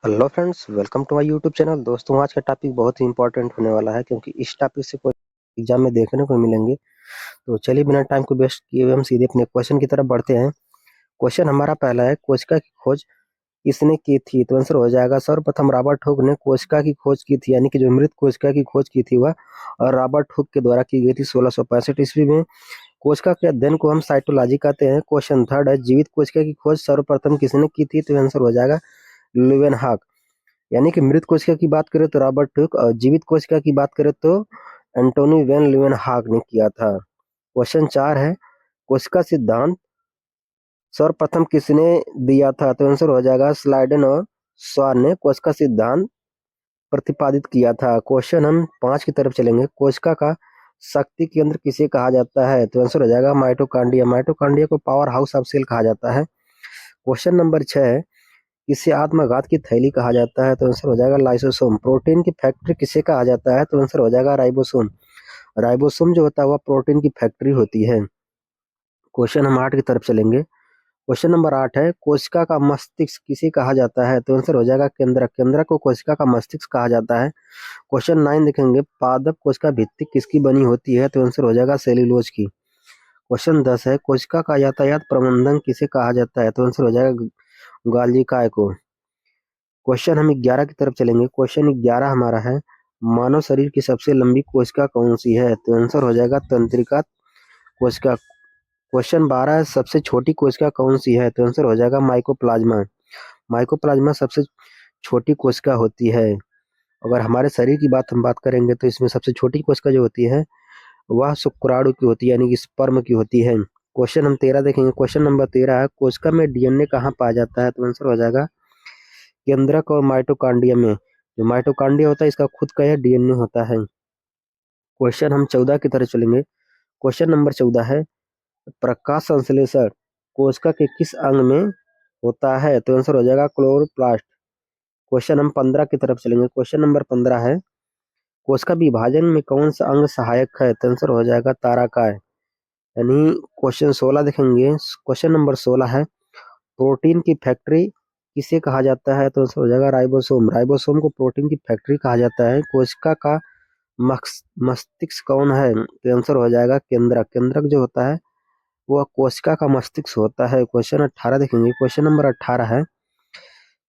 Hello friends, welcome to my YouTube channel. दोस्तों, आज का टॉपिक बहुत ही इंपॉर्टेंट होने वाला है क्योंकि इस टॉपिक से कोई एग्जाम में देखने को मिलेंगे। तो चलिए बिना टाइम को वेस्ट किए हुए हम सीधे अपने क्वेश्चन की तरफ बढ़ते हैं। क्वेश्चन हमारा पहला है, कोशिका की खोज किसने की थी? तो आंसर हो जाएगा सर्वप्रथम रॉबर्ट हुक ने कोशिका की खोज की थी, यानी कि जो मृत कोशिका की खोज की थी वह और रॉबर्ट हुक के द्वारा की गई थी 1665 ईस्वी में। कोशिका के अध्ययन को हम साइटोलॉजी कहते हैं। क्वेश्चन थर्ड है, जीवित कोशिका की खोज सर्वप्रथम किसने की थी? तो आंसर हो जाएगा ल्यूवेनहॉक। यानी कि मृत कोशिका की बात करें तो रॉबर्ट हुक और जीवित कोशिका की बात करें तो एंटोनी वैन ल्यूवेनहॉक ने किया था। क्वेश्चन 4 है, कोशिका सिद्धांत सर्वप्रथम किसने दिया था? तो आंसर हो जाएगा स्लाइडन और स्वान ने कोशिका सिद्धांत प्रतिपादित किया था। क्वेश्चन हम 5 की तरफ चलेंगे। कोशिका का शक्ति केंद्र किसे कहा जाता है? तो आंसर हो जाएगा माइटोकांड्रिया। माइटोकांड्रिया को पावर हाउस ऑफ सेल कहा जाता है। क्वेश्चन नंबर 6 है, किसे आत्मघात की थैली कहा जाता है? तो आंसर हो जाएगा लाइसोसोम। प्रोटीन की फैक्ट्री किसे कहा जाता है? तो आंसर हो जाएगा राइबोसोम। राइबोसोम जो होता है वह प्रोटीन की फैक्ट्री होती है। क्वेश्चन हम 8 की तरफ चलेंगे। क्वेश्चन नंबर 8 है, कोशिका का मस्तिष्क किसे कहा जाता है? तो आंसर हो जाएगा केंद्रक। केंद्रक को कोशिका का मस्तिष्क कहा जाता है। क्वेश्चन 9 देखेंगे, पादप कोशिका भित्ति किसकी बनी होती है? तो आंसर हो जाएगा सेल्यूलोज की। क्वेश्चन 10 है, कोशिका का यातायात प्रबंधन किसे कहा जाता है? तो आंसर हो जाएगा गाल्जी काय को। क्वेश्चन हम 11 की तरफ चलेंगे। क्वेश्चन 11 हमारा है, मानव शरीर की सबसे लंबी कोशिका कौन सी है? तो आंसर हो जाएगा तंत्रिका कोशिका। क्वेश्चन 12 है, सबसे छोटी कोशिका कौन सी है? तो आंसर हो जाएगा माइकोप्लाज्मा। माइकोप्लाज्मा सबसे छोटी कोशिका होती है। अगर हमारे शरीर की बात हम बात करेंगे तो इसमें सबसे छोटी कोशिका जो होती है वह शुक्राणु की होती है, यानी कि स्पर्म की होती है। क्वेश्चन हम 13 देखेंगे। क्वेश्चन नंबर 13 है, कोशिका में डीएनए कहाँ पाया जाता है? तो आंसर हो जाएगा केंद्रक और माइटोकांड्रिया में। जो माइटोकांड्रिया होता है इसका खुद का यह डीएनए होता है। क्वेश्चन हम 14 की तरफ चलेंगे। क्वेश्चन नंबर 14 है, प्रकाश संश्लेषण कोशिका के किस अंग में होता है? तो आंसर हो जाएगा क्लोरोप्लास्ट। क्वेश्चन हम 15 की तरफ चलेंगे। क्वेश्चन नंबर 15 है, कोशिका विभाजन में कौन सा अंग सहायक है? तो आंसर हो जाएगा तारकाय। यानी क्वेश्चन 16 देखेंगे। क्वेश्चन नंबर 16 है, प्रोटीन की फैक्ट्री किसे कहा जाता है? तो आंसर हो जाएगा राइबोसोम। राइबोसोम को प्रोटीन की फैक्ट्री कहा जाता है। कोशिका का मस्तिष्क कौन है? तो आंसर हो जाएगा केंद्रक। केंद्रक जो होता है वह कोशिका का मस्तिष्क होता है। क्वेश्चन 18 देखेंगे। क्वेश्चन नंबर 18 है,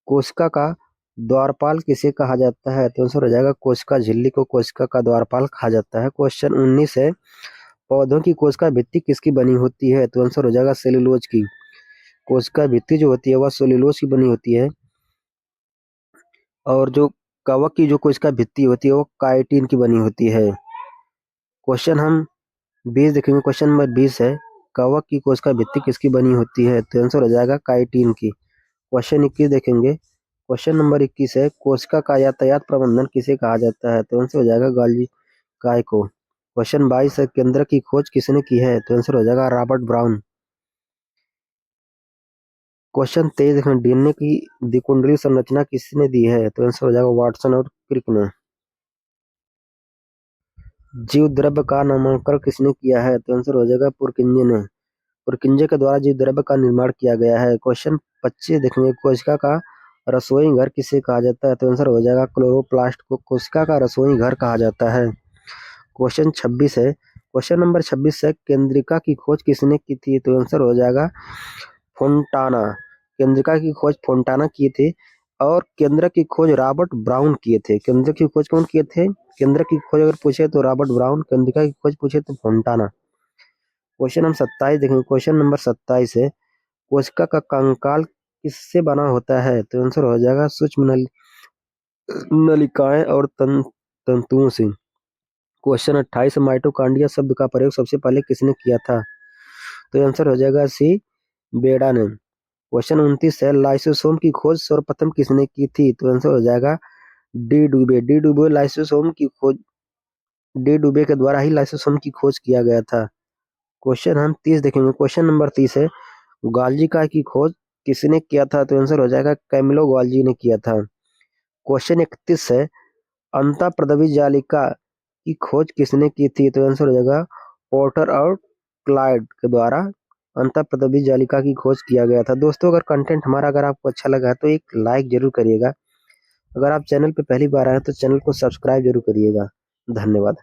कोशिका का द्वारपाल किसे कहा जाता है? तो आंसर हो जाएगा कोशिका झिल्ली को कोशिका का द्वारपाल कहा जाता है। क्वेश्चन 19 है, पौधों की कोशिका भित्ति किसकी बनी होती है? तो आंसर हो जाएगा सेलुलोज की। कोशिका भित्ति जो होती है वह सेलुलोज की बनी होती है और जो कवक की जो कोशिका भित्ति होती है वो काइटिन की बनी होती है। क्वेश्चन हम 20 देखेंगे। क्वेश्चन नंबर 20 है, कवक की कोशिका भित्ति किसकी बनी होती है? तो आंसर हो जाएगा काइटिन की। क्वेश्चन 21 देखेंगे। क्वेश्चन नंबर 21 है, कोशिका का यातायात प्रबंधन किसे कहा जाता है? तो आंसर हो जाएगा गाल्जी काय को। क्वेश्चन 22 है, केंद्र की खोज किसने की है? तो आंसर हो जाएगा रॉबर्ट ब्राउन। क्वेश्चन 23 देखें, डीएनए की द्विकुंडलीय संरचना किसने दी है? तो आंसर हो जाएगा वाटसन और क्रिक ने। जीव द्रव्य का नामकरण किसने किया है? तो आंसर हो जाएगा पुरकिंजे ने। पुरकिंजे के द्वारा जीव द्रव्य का निर्माण किया गया है। क्वेश्चन 25 देखेंगे, कोशिका का रसोई घर किसे कहा जाता है? तो आंसर हो जाएगा क्लोरोप्लास्ट को कोशिका का रसोई घर कहा जाता है। क्वेश्चन 26 है, क्वेश्चन नंबर 26 है, केंद्रिका की खोज किसने की थी? तो आंसर हो जाएगा फोंटाना। केंद्रिका की खोज फोंटाना किए थे और केंद्र की खोज रॉबर्ट ब्राउन किए थे। केंद्र की खोज कौन किए थे? केंद्र की खोज अगर पूछे तो रॉबर्ट ब्राउन, केंद्रिका की खोज पूछे तो फोंटाना। क्वेश्चन हम 27 देखेंगे। क्वेश्चन नंबर 27 है, कोशिका का कंकाल किससे बना होता है? तो आंसर हो जाएगा सूक्ष्म नलिकाएं और तंतुओं से। क्वेश्चन 28, माइटोकांड्रिया शब्द का प्रयोग सबसे पहले किसने किया था? तो आंसर हो जाएगा सी बेडा ने। क्वेश्चन 29 है, लाइसोसोम की खोज सर्वप्रथम किसने की थी? तो आंसर हो जाएगा डी डुबे। डी डुबे के द्वारा ही लाइसोसोम की खोज किया गया था। क्वेश्चन हम 30 देखेंगे। क्वेश्चन नंबर 30 है, गाल्जी का की खोज किसने किया था? तो आंसर हो जाएगा कैमिलो गाल्जी ने किया था। क्वेश्चन 31 है, अंतःप्रद्रवी जालिका की खोज किसने की थी? तो आंसर हो जाएगा पोर्टर और क्लाइड के द्वारा अंतःप्रद्रवी जालिका की खोज किया गया था। दोस्तों, अगर कंटेंट हमारा अगर आपको अच्छा लगा तो एक लाइक जरूर करिएगा। अगर आप चैनल पे पहली बार आए हैं तो चैनल को सब्सक्राइब ज़रूर करिएगा। धन्यवाद।